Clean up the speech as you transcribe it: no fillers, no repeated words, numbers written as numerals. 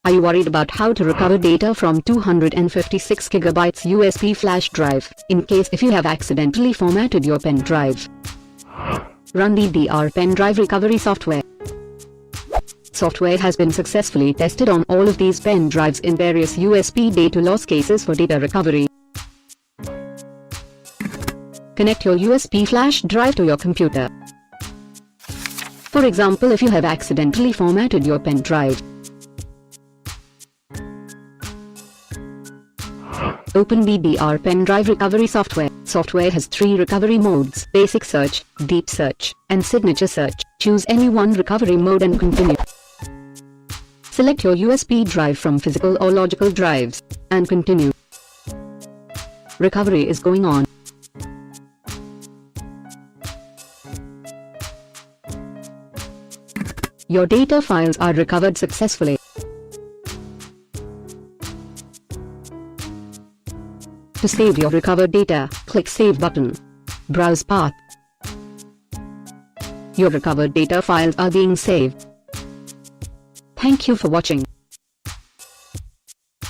Are you worried about how to recover data from 256 GB USB flash drive, in case if you have accidentally formatted your pen drive? Run the DDR Pen Drive Recovery Software. Software has been successfully tested on all of these pen drives in various USB data loss cases for data recovery. Connect your USB flash drive to your computer. For example, if you have accidentally formatted your pen drive, open the DDR Pen Drive Recovery Software. Software has 3 recovery modes: Basic Search, Deep Search, and Signature Search. Choose any one recovery mode and continue. Select your USB drive from physical or logical drives, and continue. Recovery is going on. Your data files are recovered successfully. To save your recovered data, click Save button. Browse path. Your recovered data files are being saved. Thank you for watching.